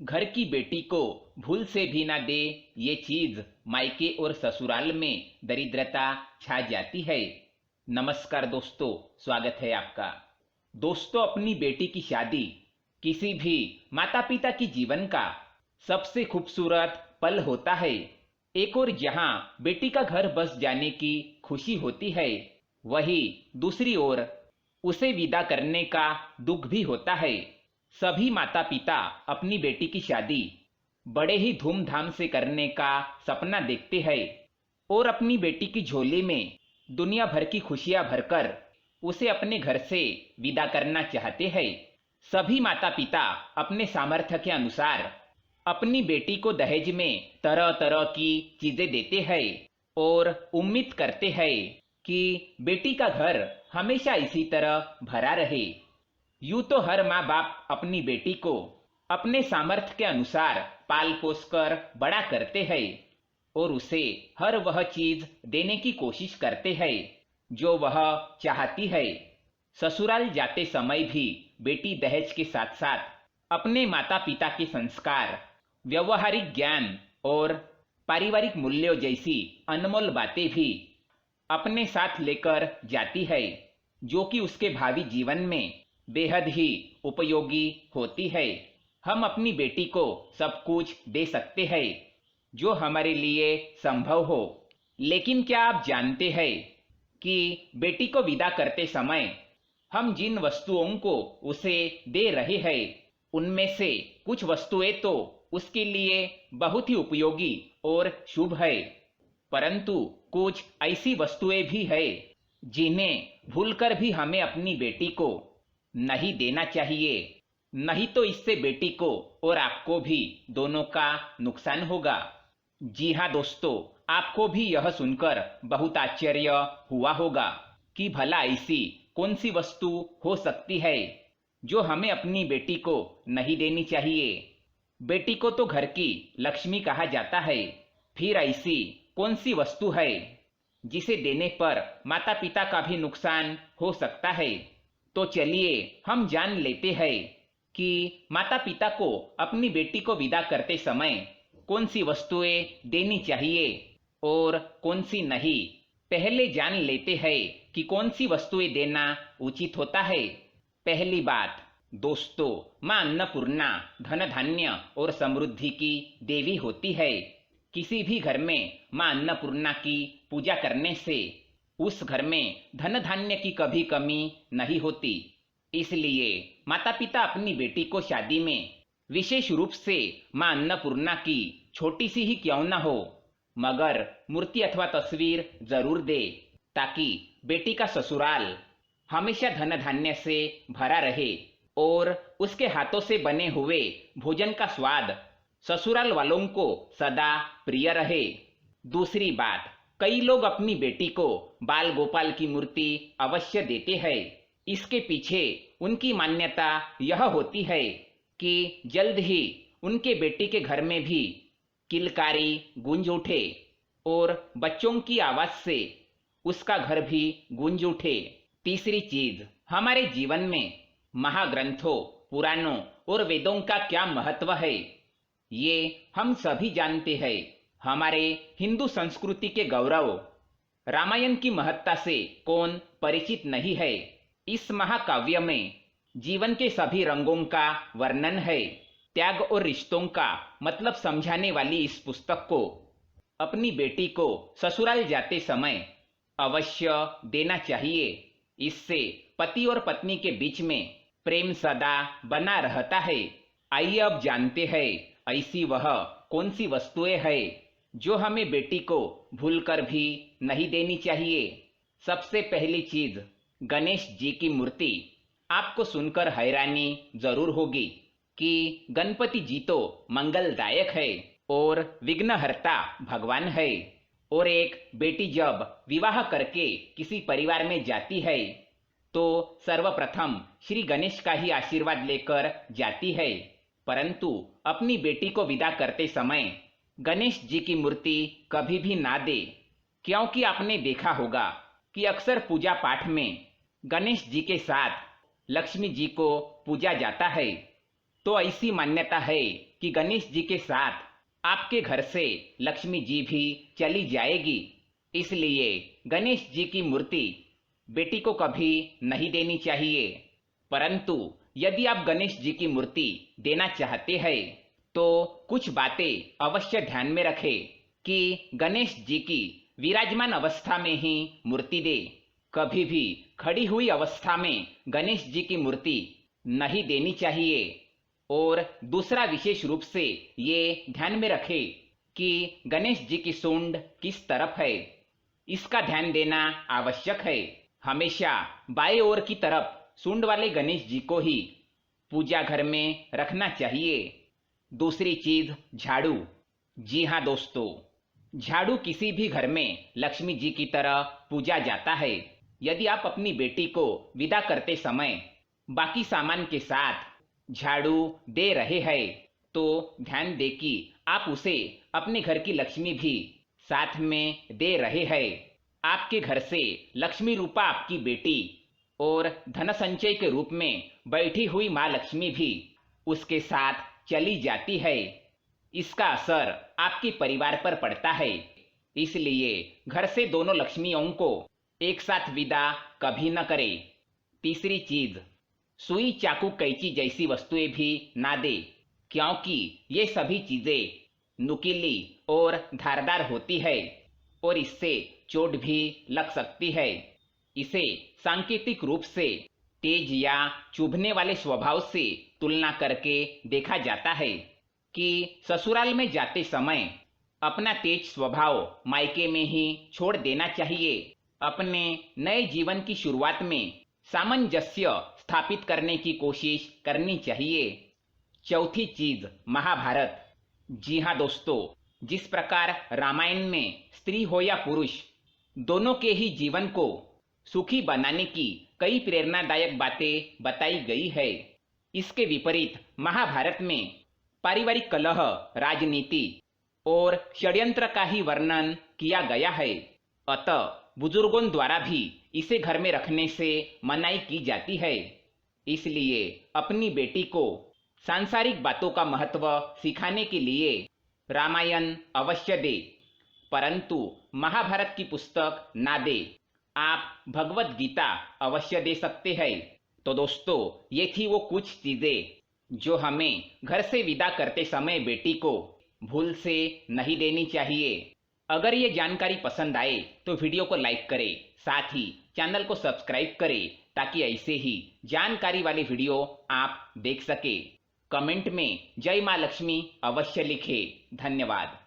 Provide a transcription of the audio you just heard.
घर की बेटी को भूल से भी ना दे ये चीज, मायके और ससुराल में दरिद्रता छा जाती है। नमस्कार दोस्तों, स्वागत है आपका। दोस्तों, अपनी बेटी की शादी किसी भी माता पिता की जीवन का सबसे खूबसूरत पल होता है। एक और जहां बेटी का घर बस जाने की खुशी होती है, वही दूसरी ओर उसे विदा करने का दुख भी होता है। सभी माता पिता अपनी बेटी की शादी बड़े ही धूमधाम से करने का सपना देखते हैं और अपनी बेटी की झोली में दुनिया भर की खुशियां भरकर उसे अपने घर से विदा करना चाहते हैं। सभी माता पिता अपने सामर्थ्य के अनुसार अपनी बेटी को दहेज में तरह तरह की चीजें देते हैं और उम्मीद करते हैं कि बेटी का घर हमेशा इसी तरह भरा रहे। यूं तो हर माँ बाप अपनी बेटी को अपने सामर्थ्य के अनुसार पाल पोस कर बड़ा करते हैं और उसे हर वह चीज देने की कोशिश करते हैं जो वह चाहती है। ससुराल जाते समय भी बेटी दहेज के साथ साथ अपने माता पिता के संस्कार, व्यवहारिक ज्ञान और पारिवारिक मूल्यों जैसी अनमोल बातें भी अपने साथ लेकर जाती है, जो कि उसके भावी जीवन में बेहद ही उपयोगी होती है। हम अपनी बेटी को सब कुछ दे सकते हैं जो हमारे लिए संभव हो, लेकिन क्या आप जानते हैं कि बेटी को विदा करते समय हम जिन वस्तुओं को उसे दे रहे हैं, उनमें से कुछ वस्तुएं तो उसके लिए बहुत ही उपयोगी और शुभ है, परंतु कुछ ऐसी वस्तुएं भी है जिन्हें भूलकर भी हमें अपनी बेटी को नहीं देना चाहिए। नहीं तो इससे बेटी को और आपको भी दोनों का नुकसान होगा। जी हाँ दोस्तों, आपको भी यह सुनकर बहुत आश्चर्य हुआ होगा कि भला ऐसी कौन सी वस्तु हो सकती है जो हमें अपनी बेटी को नहीं देनी चाहिए। बेटी को तो घर की लक्ष्मी कहा जाता है, फिर ऐसी कौन सी वस्तु है जिसे देने पर माता पिता का भी नुकसान हो सकता है। तो चलिए हम जान लेते हैं कि माता पिता को अपनी बेटी को विदा करते समय कौन सी वस्तुएं देनी चाहिए और कौन सी नहीं। पहले जान लेते हैं कि कौन सी वस्तुएं देना उचित होता है। पहली बात दोस्तों, माँ अन्नपूर्णा धन धान्य और समृद्धि की देवी होती है। किसी भी घर में माँ अन्नपूर्णा की पूजा करने से उस घर में धन धान्य की कभी कमी नहीं होती। इसलिए माता पिता अपनी बेटी को शादी में विशेष रूप से माँ अन्नपूर्णा की छोटी सी ही क्यों न हो, मगर मूर्ति अथवा तस्वीर जरूर दे, ताकि बेटी का ससुराल हमेशा धन धान्य से भरा रहे और उसके हाथों से बने हुए भोजन का स्वाद ससुराल वालों को सदा प्रिय रहे। दूसरी बात, कई लोग अपनी बेटी को बाल गोपाल की मूर्ति अवश्य देते हैं। इसके पीछे उनकी मान्यता यह होती है कि जल्द ही उनके बेटी के घर में भी किलकारी गूंज उठे और बच्चों की आवाज से उसका घर भी गूंज उठे। तीसरी चीज, हमारे जीवन में महाग्रंथों, पुराणों और वेदों का क्या महत्व है, ये हम सभी जानते हैं। हमारे हिंदू संस्कृति के गौरव रामायण की महत्ता से कौन परिचित नहीं है। इस महाकाव्य में जीवन के सभी रंगों का वर्णन है। त्याग और रिश्तों का मतलब समझाने वाली इस पुस्तक को अपनी बेटी को ससुराल जाते समय अवश्य देना चाहिए। इससे पति और पत्नी के बीच में प्रेम सदा बना रहता है। आइए अब जानते हैं ऐसी वह कौन सी वस्तुएं हैं जो हमें बेटी को भूलकर भी नहीं देनी चाहिए। सबसे पहली चीज, गणेश जी की मूर्ति। आपको सुनकर हैरानी जरूर होगी कि गणपति जी तो मंगलदायक है और विघ्नहर्ता भगवान है, और एक बेटी जब विवाह करके किसी परिवार में जाती है तो सर्वप्रथम श्री गणेश का ही आशीर्वाद लेकर जाती है। परंतु अपनी बेटी को विदा करते समय गणेश जी की मूर्ति कभी भी ना दे, क्योंकि आपने देखा होगा कि अक्सर पूजा पाठ में गणेश जी के साथ लक्ष्मी जी को पूजा जाता है। तो ऐसी मान्यता है कि गणेश जी के साथ आपके घर से लक्ष्मी जी भी चली जाएगी। इसलिए गणेश जी की मूर्ति बेटी को कभी नहीं देनी चाहिए। परंतु यदि आप गणेश जी की मूर्ति देना चाहते हैं तो कुछ बातें अवश्य ध्यान में रखें कि गणेश जी की विराजमान अवस्था में ही मूर्ति दे। कभी भी खड़ी हुई अवस्था में गणेश जी की मूर्ति नहीं देनी चाहिए। और दूसरा विशेष रूप से ये ध्यान में रखें कि गणेश जी की सूंड किस तरफ है, इसका ध्यान देना आवश्यक है। हमेशा बाएं ओर की तरफ सूंड वाले गणेश जी को ही पूजा घर में रखना चाहिए। दूसरी चीज, झाड़ू। जी हाँ दोस्तों, झाड़ू किसी भी घर में लक्ष्मी जी की तरह पूजा जाता है। यदि आप अपनी बेटी को विदा करते समय बाकी सामान के साथ झाड़ू दे रहे हैं तो ध्यान दें कि आप उसे अपने घर की लक्ष्मी भी साथ में दे रहे हैं। आपके घर से लक्ष्मी रूपा आपकी बेटी और धन संचय के रूप में बैठी हुई माँ लक्ष्मी भी उसके साथ चली जाती है। इसका असर आपके परिवार पर पड़ता है। इसलिए घर से दोनों लक्ष्मियों को एक साथ विदा कभी न करें। तीसरी चीज, सुई, चाकू, कैंची जैसी वस्तुएं भी ना दे, क्योंकि ये सभी चीजें नुकीली और धारदार होती है और इससे चोट भी लग सकती है। इसे सांकेतिक रूप से तेज या चुभने वाले स्वभाव से तुलना करके देखा जाता है कि ससुराल में जाते समय अपना तेज स्वभाव मायके में ही छोड़ देना चाहिए। अपने नए जीवन की शुरुआत में सामंजस्य स्थापित करने की कोशिश करनी चाहिए। चौथी चीज, महाभारत। जी हाँ दोस्तों, जिस प्रकार रामायण में स्त्री हो या पुरुष दोनों के ही जीवन को सुखी बनाने की कई प्रेरणादायक बातें बताई गई है, इसके विपरीत महाभारत में पारिवारिक कलह, राजनीति और षड्यंत्र का ही वर्णन किया गया है। अतः बुजुर्गों द्वारा भी इसे घर में रखने से मनाही की जाती है। इसलिए अपनी बेटी को सांसारिक बातों का महत्व सिखाने के लिए रामायण अवश्य दे, परंतु महाभारत की पुस्तक ना दे। आप भगवत गीता अवश्य दे सकते हैं। तो दोस्तों, ये थी वो कुछ चीजें जो हमें घर से विदा करते समय बेटी को भूल से नहीं देनी चाहिए। अगर ये जानकारी पसंद आए तो वीडियो को लाइक करें, साथ ही चैनल को सब्सक्राइब करें ताकि ऐसे ही जानकारी वाले वीडियो आप देख सके। कमेंट में जय मां लक्ष्मी अवश्य लिखें। धन्यवाद।